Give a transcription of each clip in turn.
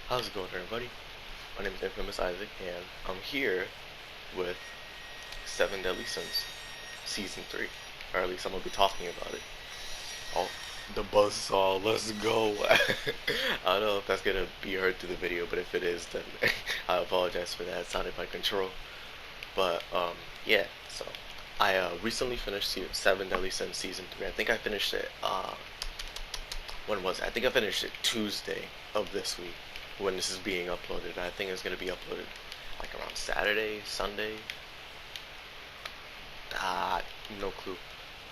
How's it going, everybody? My name is Infamous Isaac, and I'm here with Seven Deadly Sins, Season 3. Or at least I'm gonna be talking about it. Oh, the buzzsaw, let's go! I don't know if that's gonna be heard through the video, but if it is, then I apologize for that. It's out of my control. But, yeah, so I recently finished Seven Deadly Sins Season 3. I think I finished it, when was it? I think I finished it Tuesday of this week when this is being uploaded. I think it's gonna be uploaded like around Saturday, Sunday. Ah, no clue.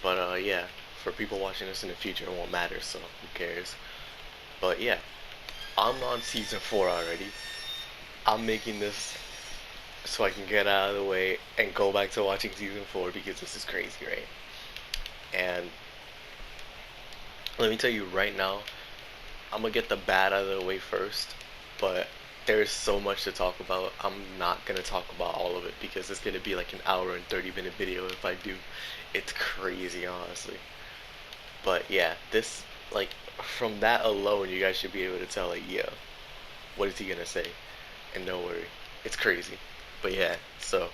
But yeah, for people watching this in the future, it won't matter. So who cares? But yeah, I'm on season 4 already. I'm making this so I can get out of the way and go back to watching season 4 because this is crazy, right? And let me tell you right now, I'm gonna get the bad out of the way first, but there's so much to talk about. I'm not gonna talk about all of it because it's gonna be like an hour and 30-minute video if I do. It's crazy, honestly. But yeah, this, like, from that alone, you guys should be able to tell, like, yeah, what is he gonna say? And don't worry, it's crazy. But yeah, so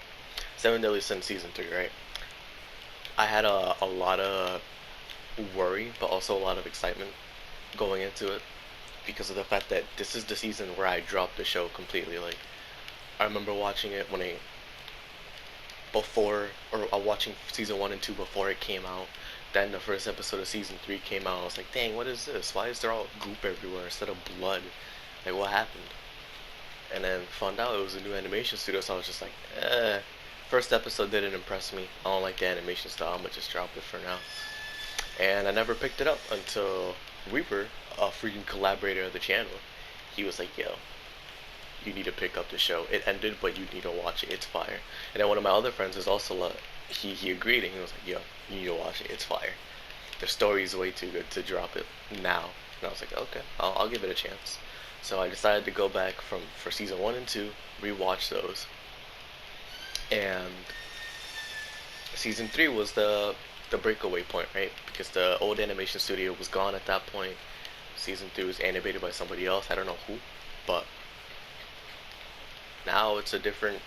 Seven Deadly Sins season 3, right? I had a lot of worry, but also a lot of excitement going into it because of the fact that this is the season where I dropped the show completely. Like, I remember watching it when watching season 1 and 2 before it came out. Then the first episode of season 3 came out. I was like, dang, what is this? Why is there all goop everywhere instead of blood? Like, what happened? And then found out it was a new animation studio, so I was just like, eh. First episode didn't impress me. I don't like the animation style. I'm gonna just drop it for now. And I never picked it up until Reaper, a freaking collaborator of the channel, he was like, yo, you need to pick up the show. It ended, but you need to watch it. It's fire. And then one of my other friends is also he agreed and he was like, yo, you need to watch it. It's fire. The story is way too good to drop it now. And I was like, okay, I'll give it a chance. So I decided to go back for season 1 and 2, rewatch those, and season 3 was the breakaway point, right? Because the old animation studio was gone at that point. Season 3 was animated by somebody else. I don't know who, but now it's a different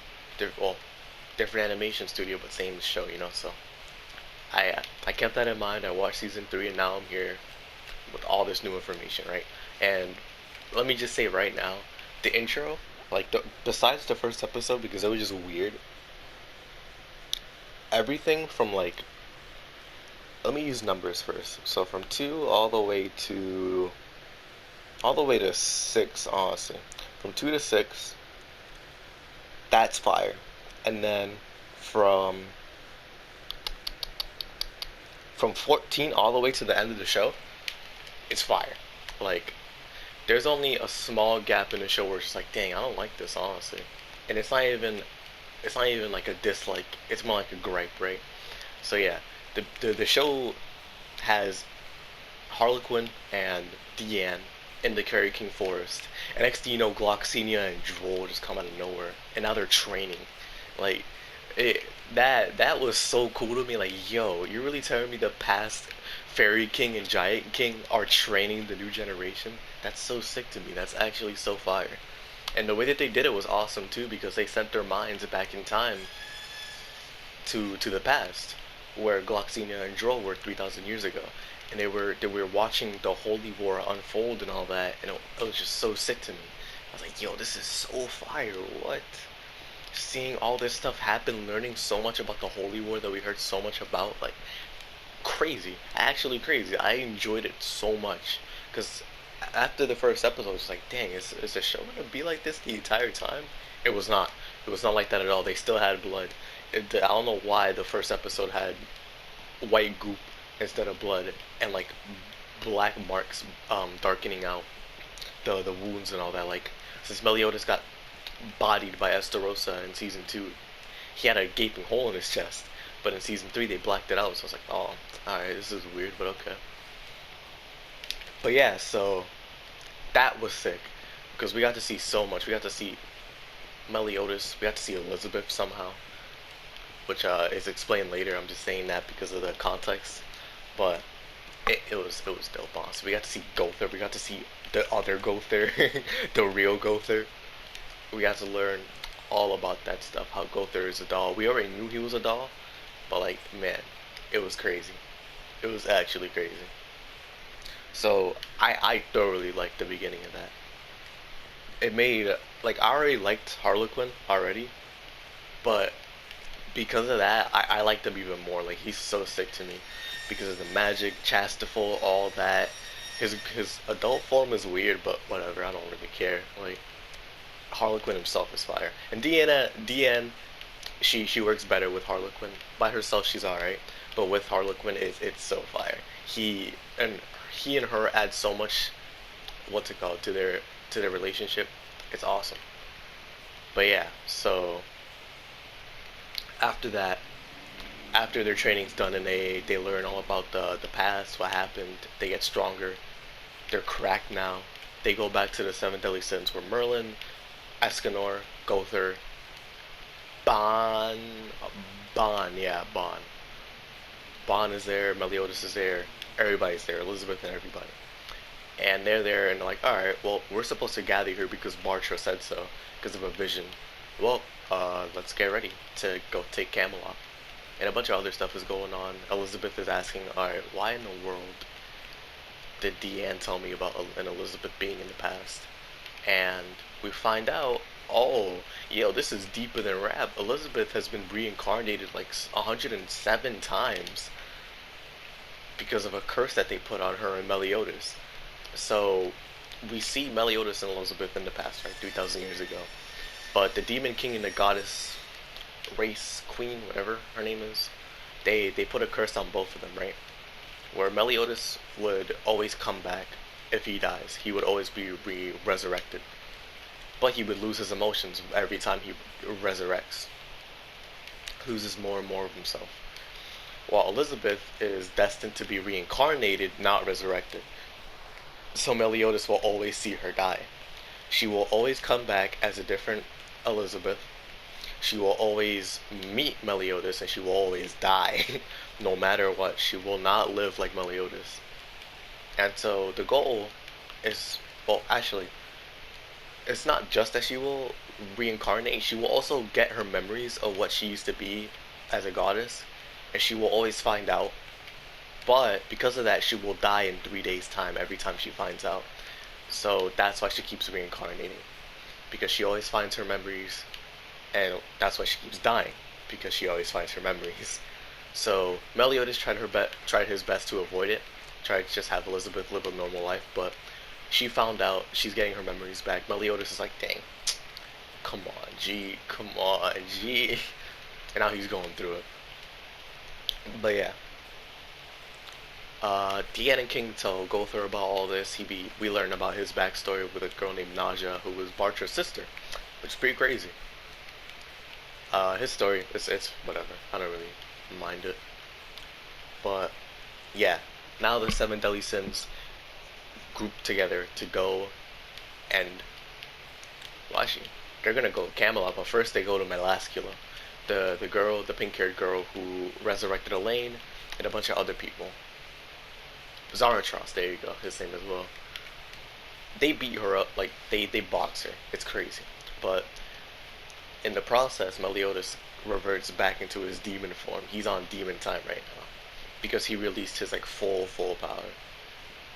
animation studio, but same show, you know. So I kept that in mind. I watched season 3, and now I'm here with all this new information, right? And let me just say right now, the intro, like besides the first episode because it was just weird. Everything from like, let me use numbers first. So from 2 all the way to 6, honestly. From 2 to 6, that's fire. And then from from 14 all the way to the end of the show, it's fire. Like, there's only a small gap in the show where it's just like, dang, I don't like this, honestly. And it's not even like a dislike. It's more like a gripe, right? So yeah, the show has Harlequin and Deanne in the Kerry King Forest, and next thing you know, Gloxinia and Droll just come out of nowhere, and now they're training. Like, that was so cool to me. Like, yo, you're really telling me the past Fairy King and Giant King are training the new generation? That's so sick to me. That's actually so fire. And the way that they did it was awesome too, because they sent their minds back in time to the past, where Gloxinia and Droll were 3,000 years ago, and they were watching the Holy War unfold and all that, and it was just so sick to me. I was like, yo, this is so fire. What? Seeing all this stuff happen, learning so much about the Holy War that we heard so much about, like, crazy, actually crazy. I enjoyed it so much because after the first episode, I was like, dang, is the show gonna be like this the entire time? It was not. It was not like that at all. They still had blood. I don't know why the first episode had white goop instead of blood and like black marks, darkening out the wounds and all that. Like, since Meliodas got bodied by Estarossa in season 2, he had a gaping hole in his chest. But in season 3, they blacked it out. So I was like, oh, alright, this is weird, but okay. But yeah, so that was sick because we got to see so much. We got to see Meliodas. We got to see Elizabeth somehow, which is explained later. I'm just saying that because of the context. But it was dope, honestly. We got to see Gotha. We got to see the other Gother, the real Gother. We had to learn all about that stuff. How Gother is a doll. We already knew he was a doll, but like, man, it was crazy. It was actually crazy. So I thoroughly liked the beginning of that. It made like I already liked Harlequin already, but because of that, I liked him even more. Like he's so sick to me because of the magic, chastiful, all that. His adult form is weird, but whatever. I don't really care. Like Harlequin himself is fire, and Deanne, she works better with Harlequin. By herself, she's all right, but with Harlequin, it's so fire. And he and her add so much. What's it called to their relationship? It's awesome. But yeah, so after that, after their training's done and they learn all about the past, what happened, they get stronger. They're cracked now. They go back to the seven deadly sins where Merlin, Escanor, Gother, Bon, Bon. Bon is there, Meliodas is there, everybody's there, Elizabeth and everybody. And they're there and they're like, alright, well, we're supposed to gather here because Bartra said so, because of a vision. Well, let's get ready to go take Camelot. And a bunch of other stuff is going on. Elizabeth is asking, alright, why in the world did Deanne tell me about an Elizabeth being in the past? And we find out, oh, yo, this is deeper than rap. Elizabeth has been reincarnated like 107 times because of a curse that they put on her and Meliodas. So we see Meliodas and Elizabeth in the past, right, 3,000 years ago. But the Demon King and the Goddess Race Queen, whatever her name is, they put a curse on both of them, right? Where Meliodas would always come back if he dies. He would always be resurrected. But he would lose his emotions every time he resurrects. Loses more and more of himself. While Elizabeth is destined to be reincarnated, not resurrected. So Meliodas will always see her die. She will always come back as a different Elizabeth. She will always meet Meliodas and she will always die. No matter what. She will not live like Meliodas. And so the goal is, well, actually, it's not just that she will reincarnate, she will also get her memories of what she used to be as a goddess, and she will always find out. But because of that, she will die in 3 days' time every time she finds out. So that's why she keeps reincarnating. Because she always finds her memories, and that's why she keeps dying. Because she always finds her memories. So Meliodas tried his best to avoid it, tried to just have Elizabeth live a normal life, but she found out she's getting her memories back. Meliodas is like, dang, come on, G. And now he's going through it. But yeah, Deanna and King tell Gother about all this. We learn about his backstory with a girl named Naja, who was Bartra's sister, which is pretty crazy. His story, it's whatever. I don't really mind it. But yeah, now the seven deadly sins group together to go and, well, actually, they're gonna go to Camelot, but first they go to Melascula, the girl, the pink-haired girl who resurrected Elaine, and a bunch of other people. Zaratros, there you go, his name as well. They beat her up, like they box her. It's crazy, but in the process, Meliodas reverts back into his demon form. He's on demon time right now because he released his like full power,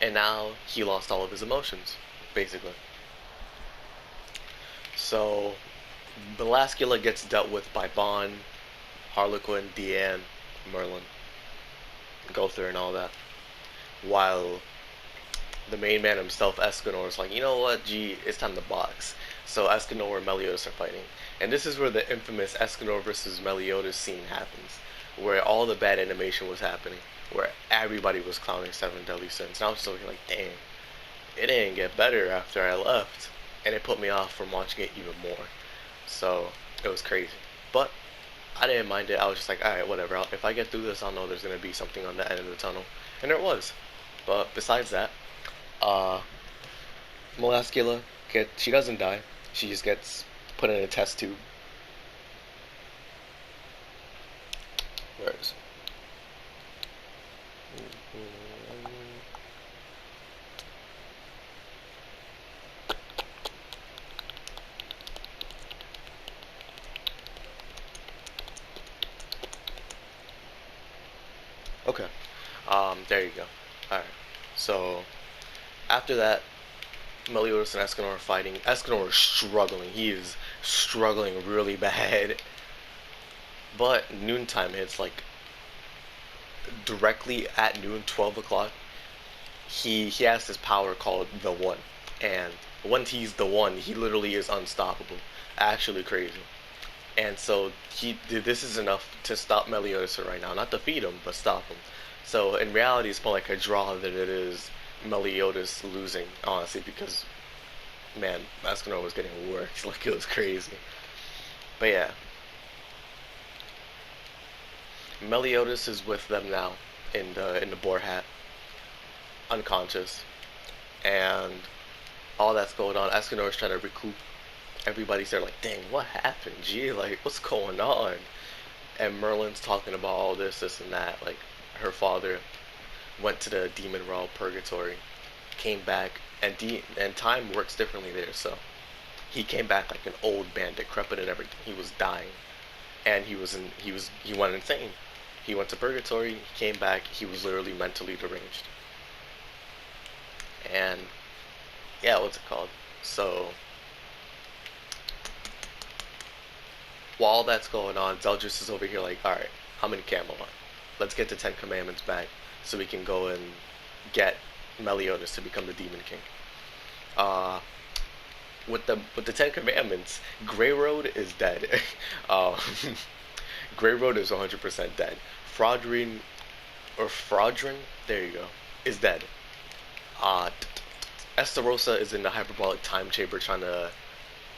and now he lost all of his emotions, basically. So Belascula gets dealt with by Bon, Harlequin, Deanne, Merlin, Gother, and all that. While the main man himself, Escanor, is like, you know what, G, it's time to box. So Escanor and Meliodas are fighting. And this is where the infamous Escanor versus Meliodas scene happens. Where all the bad animation was happening. Where everybody was clowning Seven Deadly Sins. And I was just looking like, dang, it didn't get better after I left. And it put me off from watching it even more. So, it was crazy. But, I didn't mind it. I was just like, alright, whatever. If I get through this, I'll know there's going to be something on the end of the tunnel. And there was. But, besides that, uh, Melascula, she doesn't die. She just gets put in a test tube. Where is it? Okay. There you go. All right. So after that, Meliodas and Escanor are fighting. Escanor is struggling. He is struggling really bad. But noontime hits, like directly at noon, 12 o'clock. He has this power called the One, and once he's the One, he literally is unstoppable. Actually crazy. And so this is enough to stop Meliodas right now, not defeat him, but stop him. So in reality, it's more like a draw than it is Meliodas losing, honestly, because man, Escanor was getting worked like it was crazy. But yeah, Meliodas is with them now in the boar hat, unconscious, and all that's going on. Escanor is trying to recoup. Everybody's there like, dang, what happened? Gee, like, what's going on? And Merlin's talking about all this and that. Like, her father went to the demon realm, purgatory, came back, and time works differently there. So he came back like an old man, decrepit and everything. He was dying, and he went insane. He went to purgatory. He came back. He was literally mentally deranged. And yeah, what's it called? So while that's going on, Zeldris is over here like, all right, I'm in Camelot. Let's get the Ten Commandments back so we can go and get Meliodas to become the Demon King. Uh, with the Ten Commandments, Grey Road is dead. uh, Grey Road is 100% dead. Fraudrin or Fraudrin, there you go, is dead. Uh, Estarossa is in the hyperbolic time chamber trying to.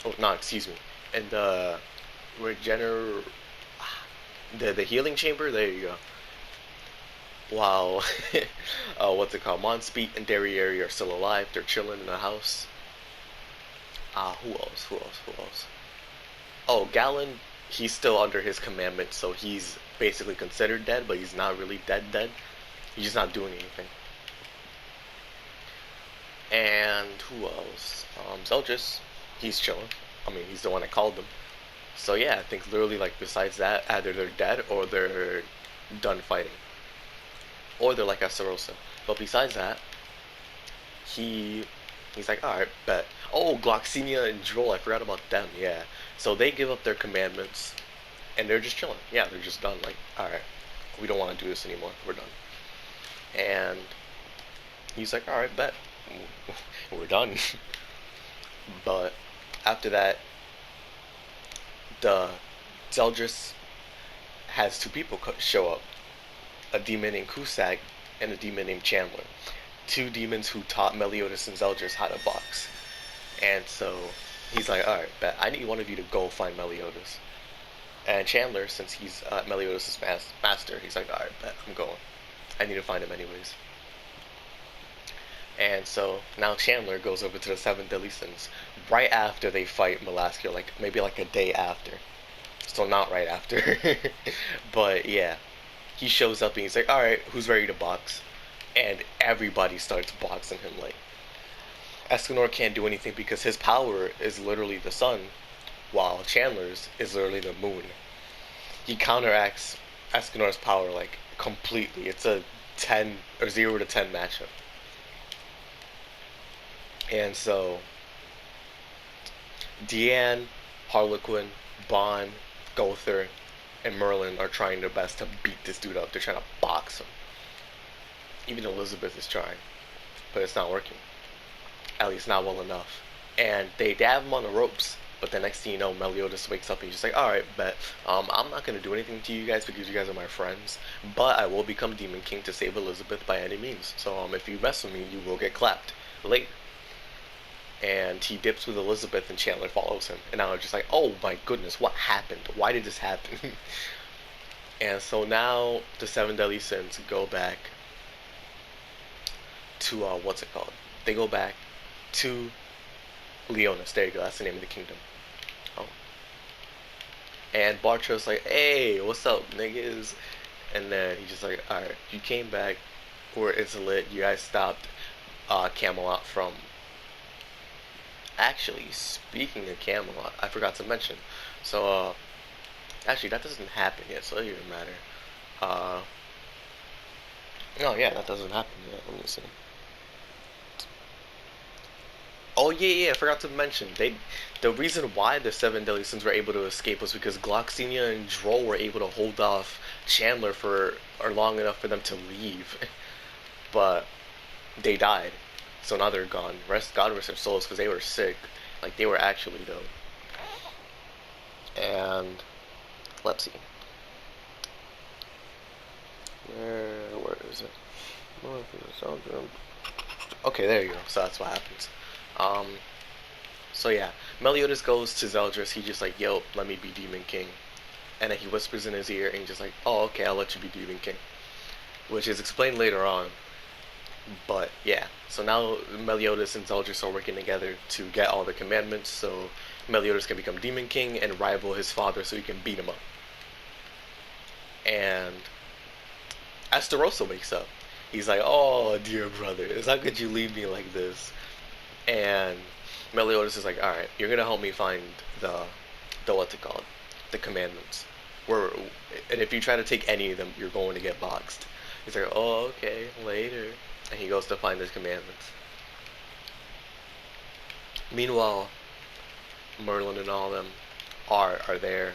Oh, no, excuse me. And the regener, the healing chamber. There you go. While what's it called? Monspeet and Derriere are still alive. They're chilling in the house. Who else? Who else? Who else? Oh, Galen. He's still under his commandment, so he's basically considered dead, but he's not really dead. Dead. He's just not doing anything. And who else? Zeldris. He's chilling. I mean, he's the one that called them. So yeah, I think literally like besides that, either they're dead or they're done fighting, or they're like Estarossa. But besides that, he he's like, all right, bet. Oh, Gloxinia and Droll, I forgot about them. Yeah, so they give up their commandments and they're just chilling. Yeah, they're just done. Like, all right, we don't want to do this anymore. We're done. And he's like, all right, bet. We're done. But after that, the Zeldris has two people show up, a demon named Cusack and a demon named Chandler. Two demons who taught Meliodas and Zeldris how to box. And so he's like, alright, bet. I need one of you to go find Meliodas. And Chandler, since he's Meliodas' master, he's like, alright, bet. I'm going. I need to find him anyways. And so now Chandler goes over to the Seven Deadly Sins right after they fight Melaskiel, like maybe like a day after. So not right after. But yeah, he shows up and he's like, all right, who's ready to box? And everybody starts boxing him. Like, Escanor can't do anything because his power is literally the sun, while Chandler's is literally the moon. He counteracts Escanor's power like completely. It's a 10 or 0 to 10 matchup. And so Deanne, Harlequin, Bond, Gother, and Merlin are trying their best to beat this dude up. They're trying to box him. Even Elizabeth is trying, but it's not working. At least not well enough. And they have him on the ropes, but the next thing you know, Meliodas wakes up and he's just like, alright, bet. I'm not gonna do anything to you guys because you guys are my friends, but I will become Demon King to save Elizabeth by any means. So if you mess with me, you will get clapped later. And he dips with Elizabeth and Chandler follows him. And I was just like, oh my goodness, what happened? Why did this happen? And so now the Seven Deadly Sins go back to what's it called? They go back to Leonis. There you go. That's the name of the kingdom. Oh. And Bartro's like, hey, what's up, niggas? And then he's just like, alright, you came back. It's lit. You guys stopped Camelot from. Actually, speaking of Camelot, I forgot to mention. So, actually, that doesn't happen yet, so it doesn't matter. Uh, Oh yeah, that doesn't happen yet. Let me see. Oh yeah, yeah, I forgot to mention the reason why the seven deadly sins were able to escape was because Gloxinia and Droll were able to hold off Chandler for or long enough for them to leave, but they died, so now they're gone. Rest God rest their souls because they were sick, like they were actually though. And let's see, where is it? Okay, there you go. So that's what happens. Um, so yeah, Meliodas goes to Zeldris. He just like, yo, let me be Demon King. And then he whispers in his ear, and he's just like, oh, okay, I'll let you be Demon King. Which is explained later on. But yeah, so now Meliodas and Zeldris are working together to get all the commandments, so Meliodas can become Demon King and rival his father, so he can beat him up. And Astarosa wakes up. He's like, oh, dear brothers, how could you leave me like this? And Meliodas is like, all right, you're gonna help me find the what's it called, the commandments. We're, and if you try to take any of them, you're going to get boxed. He's like, oh, okay, later. And he goes to find his commandments. Meanwhile, Merlin and all of them are there.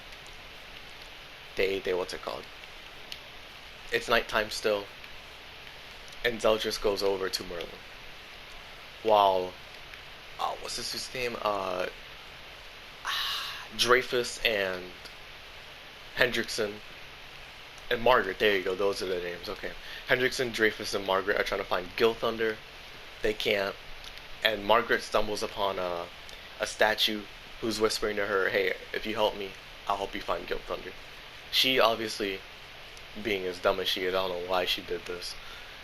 They what's it called? It's nighttime still, and Zeldris goes over to Merlin while what's his name? Dreyfus and Hendrickson and Margaret. There you go. Those are the names. Okay. Hendrickson, Dreyfus, and Margaret are trying to find Gilthunder. They can't, and Margaret stumbles upon a statue who's whispering to her, "Hey, if you help me, I'll help you find Gilthunder." She obviously, being as dumb as she is, I don't know why she did this.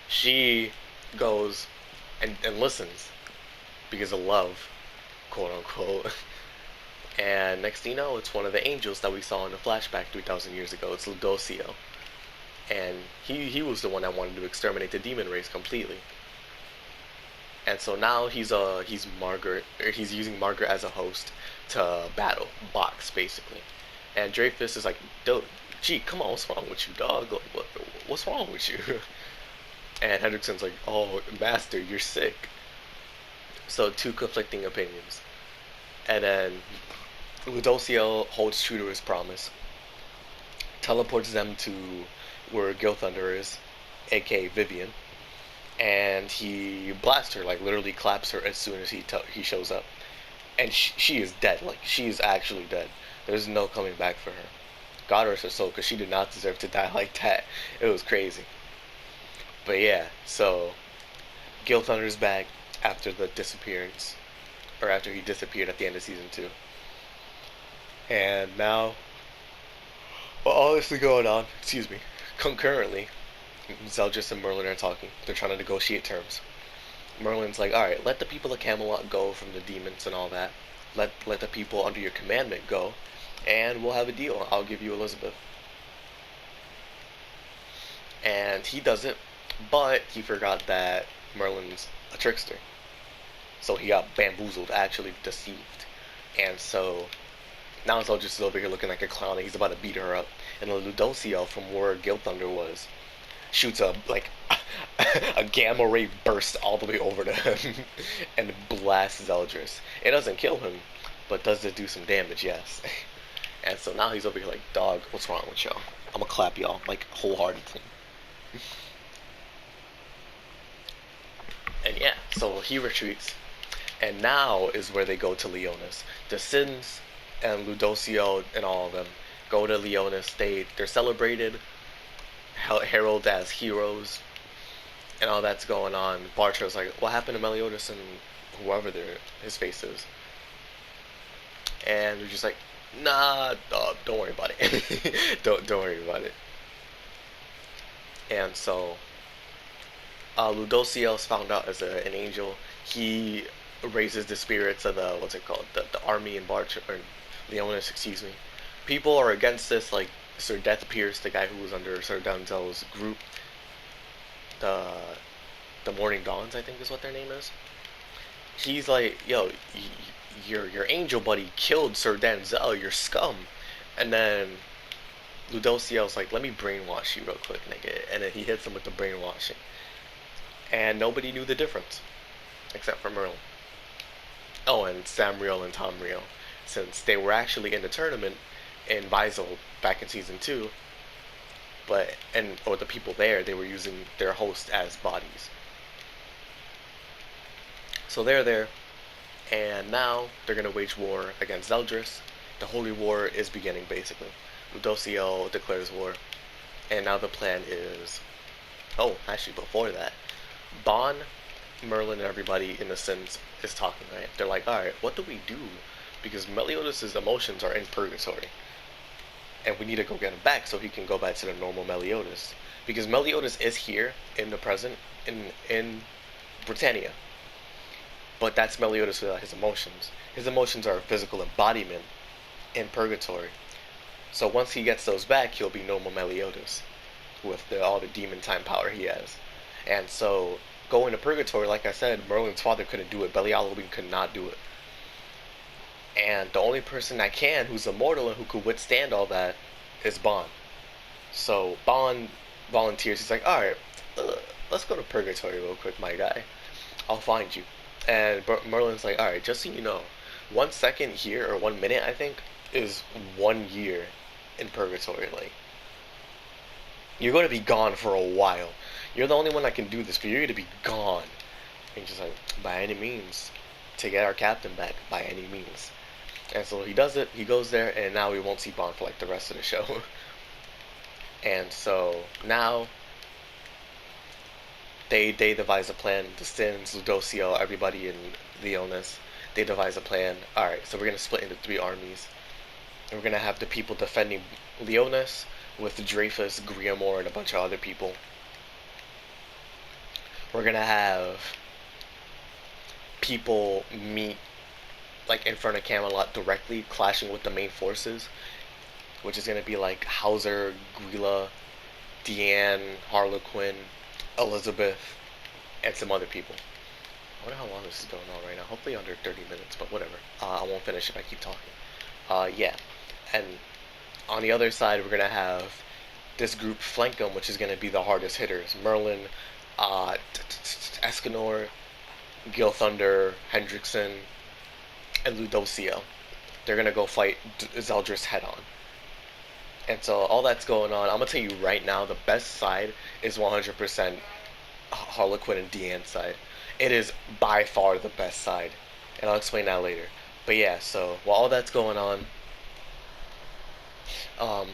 She goes and listens because of love, quote unquote. And next thing you know, it's one of the angels that we saw in the flashback 3,000 years ago. It's Ludocio. And he was the one that wanted to exterminate the demon race completely. And so now he's Margaret, or he's using Margaret as a host to battle, box basically. And Dreyfus is like, dude, gee, come on, what's wrong with you, dog? Like, what's wrong with you? And Hendrickson's like, oh, master, you're sick. So two conflicting opinions. And then Ludocio holds true to his promise, teleports them to where Gilthunder is, aka Vivian, and he blasts her, like literally claps her as soon as he shows up, and she is dead. Like she is actually dead. There's no coming back for her. God rest her soul, because she did not deserve to die like that. It was crazy. But yeah, so Gilthunder's back after the disappearance, or after he disappeared at the end of season 2, and now well, all this is going on. Excuse me. Concurrently, Zeldris and Merlin are talking. They're trying to negotiate terms. Merlin's like, all right, let the people of Camelot go from the demons and all that. Let the people under your commandment go, and we'll have a deal. I'll give you Elizabeth. And he does it, but he forgot that Merlin's a trickster. So he got bamboozled, actually deceived. And so now Zeldris is over here looking like a clown, and he's about to beat her up. And Ludocio, from where Gilthunder was, shoots a like a gamma ray burst all the way over to him and blasts Zeldris. It doesn't kill him, but does it do some damage? Yes. And so now he's over here like, dog, what's wrong with y'all? I'm gonna clap y'all like wholeheartedly. And yeah, so he retreats, and now is where they go to Leonis. The Sins and Ludocio and all of them go to Leonis. They're celebrated, heralded as heroes, and all that's going on. Bartra's like, what happened to Meliodas and whoever his face is? And we're just like, nah, don't worry about it. don't worry about it. And so Ludociel's found out as an angel. He raises the spirits of the what's it called, the army in Bartra, or Leonis, excuse me. People are against this, like Sir Death Pierce, the guy who was under Sir Dunzel's group, the the Morning Dawns, I think is what their name is. He's like, yo, your angel buddy killed Sir Denzel, you're scum. And then Ludocio's like, let me brainwash you real quick, nigga. And then he hits him with the brainwashing. And nobody knew the difference, except for Merlin. Oh, and Sam Riel and Tom Riel. Since they were actually in the tournament in Visel back in season 2, but or the people there, they were using their host as bodies. So they're there, and now they're gonna wage war against Zeldris. The Holy War is beginning basically. Ludocio declares war, and now the plan is. Oh, actually, before that, Bon, Merlin, and everybody in the Sins is talking. Right? They're like, all right, what do we do? Because Meliodas' emotions are in purgatory, and we need to go get him back so he can go back to the normal Meliodas. Because Meliodas is here in the present in Britannia, but that's Meliodas without his emotions. His emotions are a physical embodiment in purgatory. So once he gets those back, he'll be normal Meliodas with all the demon time power he has. And so going to purgatory, like I said, Merlin's father couldn't do it. Belialoween could not do it. And the only person that can, who's immortal and who could withstand all that, is Bon. So Bon volunteers. He's like, all right, let's go to purgatory real quick, my guy. I'll find you. And Merlin's like, all right, just so you know, 1 second here or 1 minute, I think, is 1 year in purgatory. Like, you're going to be gone for a while. You're the only one that can do this, but you're going to be gone. And he's just like, by any means, to get our captain back, by any means. And so he does it. He goes there, and now we won't see Bond for like the rest of the show. And so now they devise a plan. The Sins, Ludocio, everybody in Leonis, they devise a plan. All right, so we're gonna split into 3 armies. And we're gonna have the people defending Leonis with Dreyfus, Griamore, and a bunch of other people. We're gonna have people meet like in front of Camelot directly, clashing with the main forces, which is gonna be like Hauser, Grilla, Deanne, Harlequin, Elizabeth, and some other people. I wonder how long this is going on right now. Hopefully under 30 minutes, but whatever. I won't finish if I keep talking. Yeah. And on the other side, we're gonna have this group flank them, which is gonna be the hardest hitters: Merlin, Escanor, Gil Thunder, Hendrickson, and Ludocio. They're gonna go fight Zeldris head on. And so all that's going on. I'm gonna tell you right now, the best side is 100% Harlequin and Deanne's side. It is by far the best side, and I'll explain that later. But yeah, so while all that's going on, um,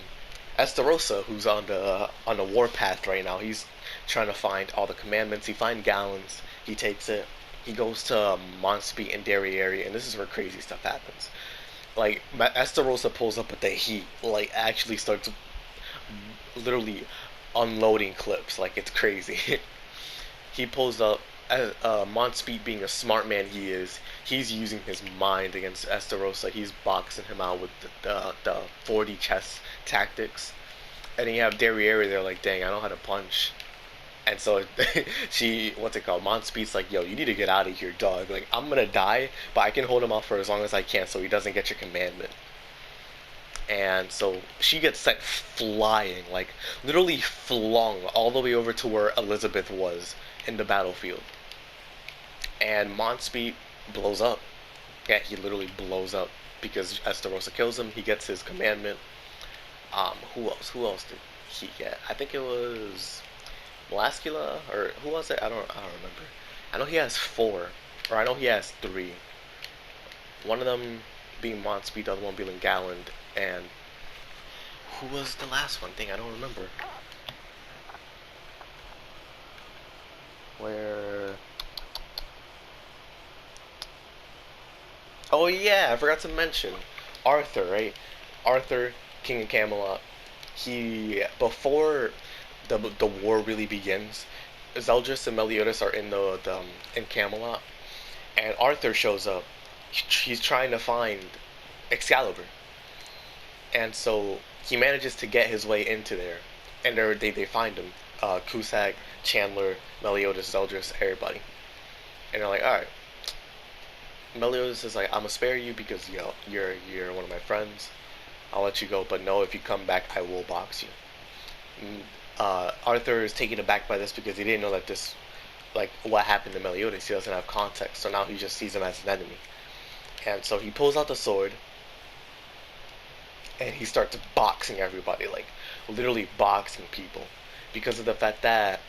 Estarossa, who's on the warpath right now, he's trying to find all the commandments. He finds Gallons. He takes it. He goes to Monspeet and Derriere, and this is where crazy stuff happens. Like Estarossa pulls up with the heat, like actually starts literally unloading clips, like it's crazy. He pulls up. Monspeet, being a smart man he is, he's using his mind against Estarossa. He's boxing him out with the 40 chess tactics. And then you have Derriere there, like, dang, I know how to punch. And so what's it called? Monspeet's like, yo, you need to get out of here, dog. Like, I'm gonna die, but I can hold him off for as long as I can so he doesn't get your commandment. And so she gets sent flying, like, literally flung all the way over to where Elizabeth was in the battlefield. And Monspeet blows up. Yeah, he literally blows up because Estarossa kills him. He gets his commandment. Who else? Who else did he get? I think it was Blascula, or who was it? I don't remember. I know he has 4, or I know he has 3. One of them being Monspeet, the other one being Galland, and who was the last one? Thing I don't remember. Where? Oh yeah, I forgot to mention Arthur, right? Arthur, King of Camelot. He before the war really begins, Zeldris and Meliodas are in Camelot, and Arthur shows up. He's trying to find Excalibur, and so he manages to get his way into there, and they find him. Cusack, Chandler, Meliodas, Zeldris, everybody, and they're like, all right. Meliodas is like, I'm gonna spare you because you're one of my friends. I'll let you go, but no, if you come back, I will box you. Arthur is taken aback by this because he didn't know that this, like, what happened to Meliodas. He doesn't have context, so now he just sees him as an enemy. And so he pulls out the sword and he starts boxing everybody, like literally boxing people, because of the fact that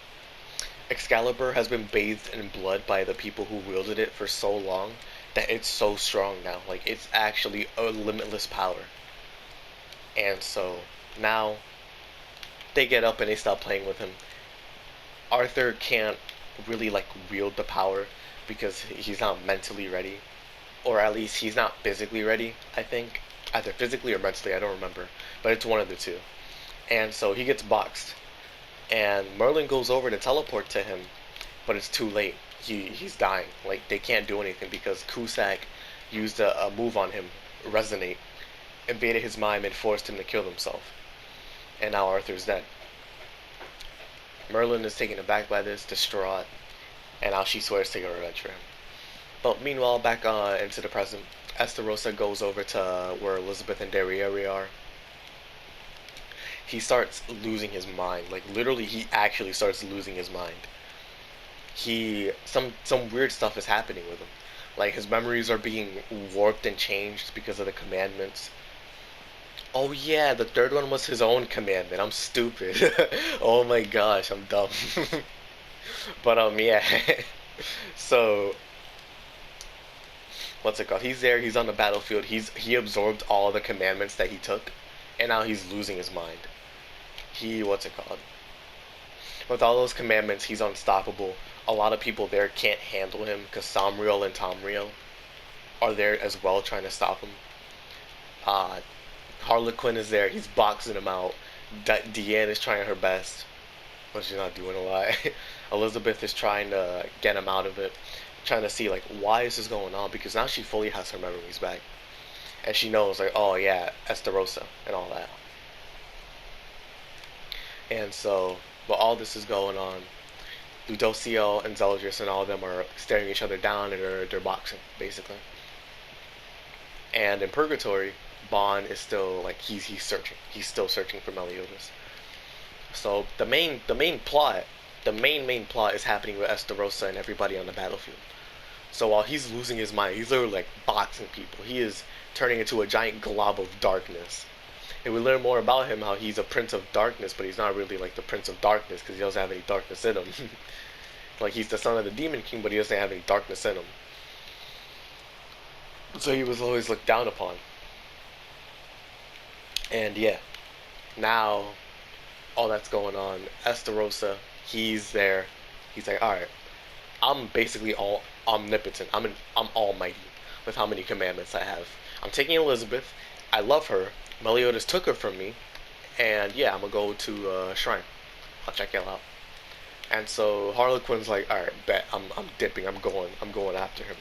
Excalibur has been bathed in blood by the people who wielded it for so long that it's so strong now. Like it's actually a limitless power. And so now they get up and they stop playing with him. Arthur can't really like wield the power because he's not mentally ready, or at least he's not physically ready. I think either physically or mentally, I don't remember, but it's one of the two. And so he gets boxed, and Merlin goes over to teleport to him, but it's too late. He's dying. Like they can't do anything because Cusack used a move on him, resonate, invaded his mind and forced him to kill himself. And now Arthur's dead. Merlin is taken aback by this, distraught, and now she swears to get revenge for him. But meanwhile, back into the present, Estarossa goes over to where Elizabeth and Derriere are. He starts losing his mind. Like literally, he actually starts losing his mind. He some weird stuff is happening with him. Like his memories are being warped and changed because of the commandments. Oh yeah, the third one was his own commandment. I'm stupid. Oh my gosh, I'm dumb. But yeah. So what's it called? He's there. He's on the battlefield. He absorbed all the commandments that he took, and now he's losing his mind. He what's it called? With all those commandments, he's unstoppable. A lot of people there can't handle him because Samriel and Tamriel are there as well trying to stop him. Uh, Harlequin is there. He's boxing him out. Deanne is trying her best, but she's not doing a lot. Elizabeth is trying to get him out of it, trying to see like why is this going on because now she fully has her memories back, and she knows like oh yeah, Estarossa and all that. And so, while all this is going on, Ludocio and Zeldris and all of them are staring each other down and they're boxing basically. And in Purgatory, Bon is still like he's searching. He's still searching for Meliodas. So the main plot is happening with Estarossa and everybody on the battlefield. So while he's losing his mind, he's literally like boxing people. He is turning into a giant glob of darkness. And we learn more about him, how he's a prince of darkness, but he's not really like the prince of darkness because he doesn't have any darkness in him. Like he's the son of the demon king, but he doesn't have any darkness in him. So he was always looked down upon. And yeah, now all that's going on, Estarossa, he's there. He's like, all right, I'm basically all omnipotent. I'm almighty with how many commandments I have. I'm taking Elizabeth. I love her. Meliodas took her from me, and yeah, I'm gonna go to shrine. I'll check it out. And so Harlequin's like, all right, bet I'm dipping. I'm going after him.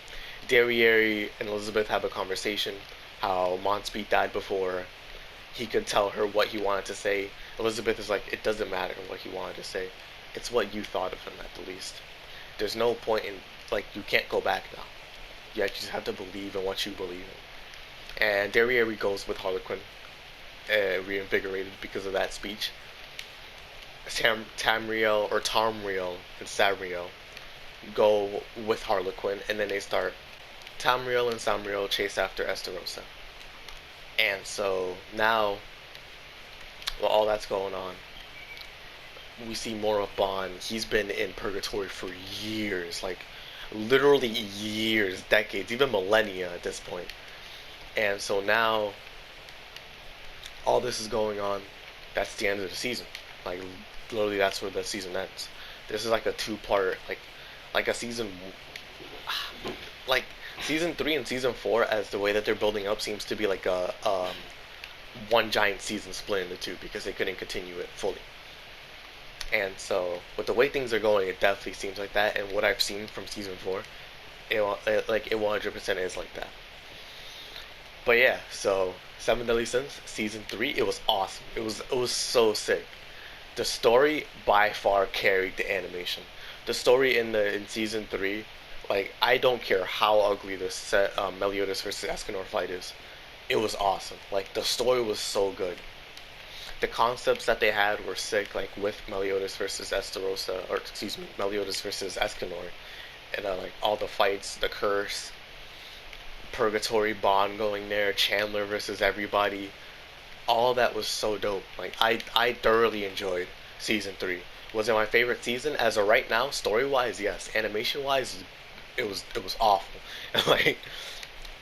Derriere and Elizabeth have a conversation. How Monspeed died before he could tell her what he wanted to say. Elizabeth is like, it doesn't matter what he wanted to say. It's what you thought of him at the least. There's no point in like you can't go back now. You just have to believe in what you believe in. And Derriere goes with Harlequin, reinvigorated because of that speech. Tamriel and Samriel go with Harlequin, and then they start. Tamriel and Samriel chase after Estarossa. And so now, while all that's going on, we see more of Bon. He's been in purgatory for years, like literally years, decades, even millennia at this point. And so now, all this is going on. That's the end of the season. Like literally, that's where the season ends. This is like a two-part, like a season, like season 3 and season 4, as the way that they're building up seems to be like a one giant season split into two because they couldn't continue it fully. And so with the way things are going, it definitely seems like that. And what I've seen from season 4, it 100% is like that. But yeah, so Seven Deadly Sins season 3, it was awesome. It was so sick. The story by far carried the animation. The story in season 3, like I don't care how ugly the Meliodas versus Escanor fight is. It was awesome. Like the story was so good. The concepts that they had were sick. Like with Meliodas versus Estarossa, or excuse me, Meliodas versus Escanor, and like all the fights, the curse, Purgatory Bond going there, Chandler versus everybody. All that was so dope. Like I thoroughly enjoyed season three. Was it my favorite season as of right now? Story wise, yes. Animation wise, it was awful. Like,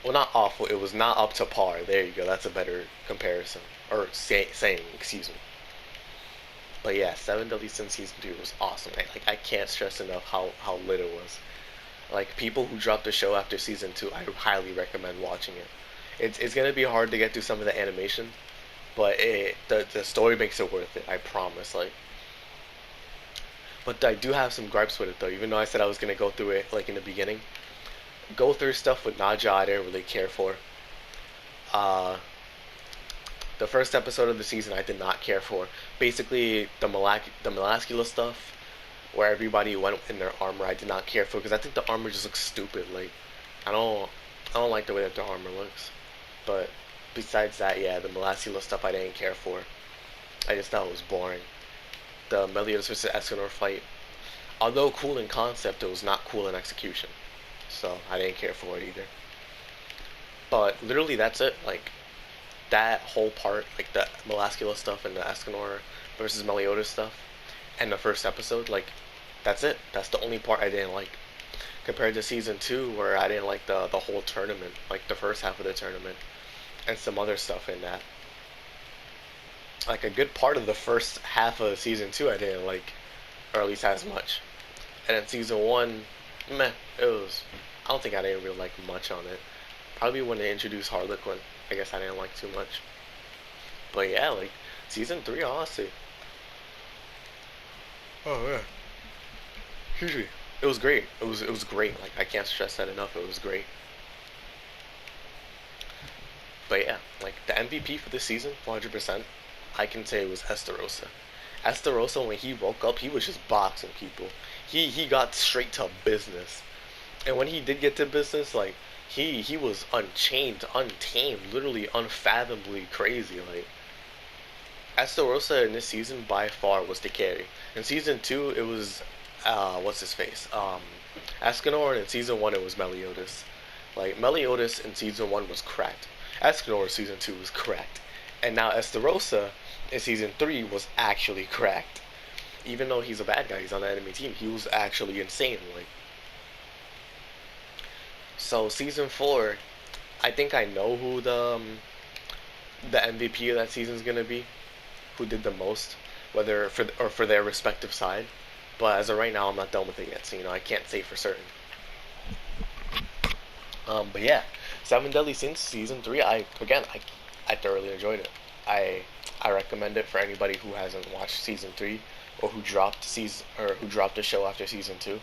well, not awful. It was not up to par. There you go. That's a better comparison or saying. Excuse me. But yeah, Seven Deadly Sins season two was awesome. I can't stress enough how lit it was. Like people who dropped the show after season two, I highly recommend watching it. It's gonna be hard to get through some of the animation, but the story makes it worth it. I promise. Like, but I do have some gripes with it though. Even though I said I was gonna go through it like in the beginning, go through stuff with Naja I didn't really care for. Uh, the first episode of the season I did not care for. Basically, the Melascula stuff where everybody went in their armor I did not care for because I think the armor just looks stupid. Like, I don't I don't like the way that the armor looks. But besides that, yeah, the Melascula stuff I didn't care for. I just thought it was boring. The Meliodas versus Escanor fight, although cool in concept, it was not cool in execution. So I didn't care for it either. But literally, that's it. Like that whole part, like the Melascula stuff and the Escanor versus Meliodas stuff, and the first episode, like that's it. That's the only part I didn't like. Compared to season two, where I didn't like the whole tournament, like the first half of the tournament, and some other stuff in that. Like a good part of the first half of season two, I didn't like, or at least as much. And then season one, meh, it was. I don't think I didn't really like much on it. Probably when they introduced Harlequin, I guess I didn't like too much. But yeah, like season three, honestly, oh yeah, excuse me, it was great. It was great. Like I can't stress that enough. It was great. But yeah, like the MVP for this season, 100%, I can say it was Estarossa. Estarossa, when he woke up, he was just boxing people. He got straight to business. And when he did get to business, like he was unchained, untamed, literally unfathomably crazy. Like Estarossa in this season by far was the carry. In season two, it was what's his face, Escanor, and in season one it was Meliodas. Like Meliodas in season one was cracked. Escanor in season two was cracked, and now Estarossa in season three was actually cracked. Even though he's a bad guy, he's on the enemy team. He was actually insane. Like so, season four, I think I know who the MVP of that season is gonna be. Who did the most, whether for their respective side. But as of right now, I'm not done with it yet, so I can't say for certain. But yeah, Seven Deadly Sins season three. I thoroughly enjoyed it. I I recommend it for anybody who hasn't watched season three or who dropped the show after season two.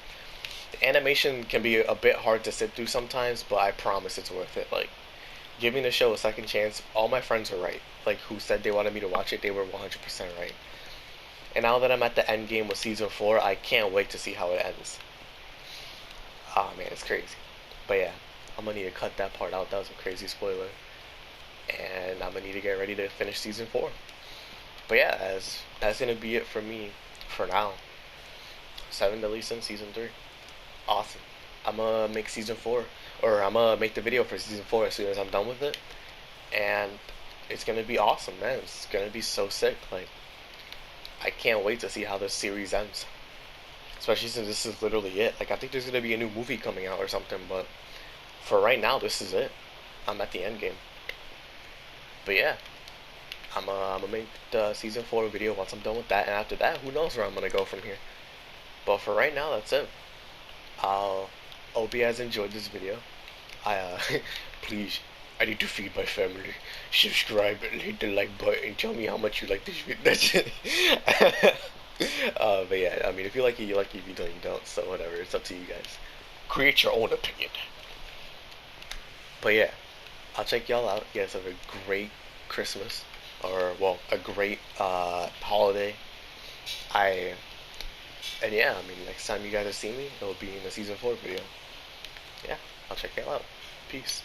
The animation can be a bit hard to sit through sometimes, but I promise it's worth it. Like giving the show a second chance. All my friends were right. Like who said they wanted me to watch it, they were 100% right. And now that I'm at the end game with season four, I can't wait to see how it ends. Oh man, it's crazy. But yeah, I'm gonna need to cut that part out. That was a crazy spoiler. And I'm gonna need to get ready to finish season four. But yeah, that's gonna be it for me for now. Seven Deadly Sins season three. Awesome. I'm gonna make season four, or I'm gonna make the video for season four as soon as I'm done with it, and it's gonna be awesome, man. It's gonna be so sick. Like I can't wait to see how this series ends. Especially since this is literally it. Like I think there's gonna be a new movie coming out or something, but for right now, this is it. I'm at the end game. But yeah, I'm gonna make the season four video once I'm done with that, and after that, who knows where I'm gonna go from here. But for right now, that's it. I'll hope you guys enjoyed this video. I please, I need to feed my family. Subscribe and hit the like button. Tell me how much you like this video. That's it. But yeah, I mean, if you like it, you like it. If you don't, you don't. So whatever. It's up to you guys. Create your own opinion. But yeah, I'll check y'all out. You guys have a great Christmas, or well, a great holiday. I and yeah, I mean, next time you guys see me, it'll be in the season four video. Yeah, I'll check y'all out. Peace.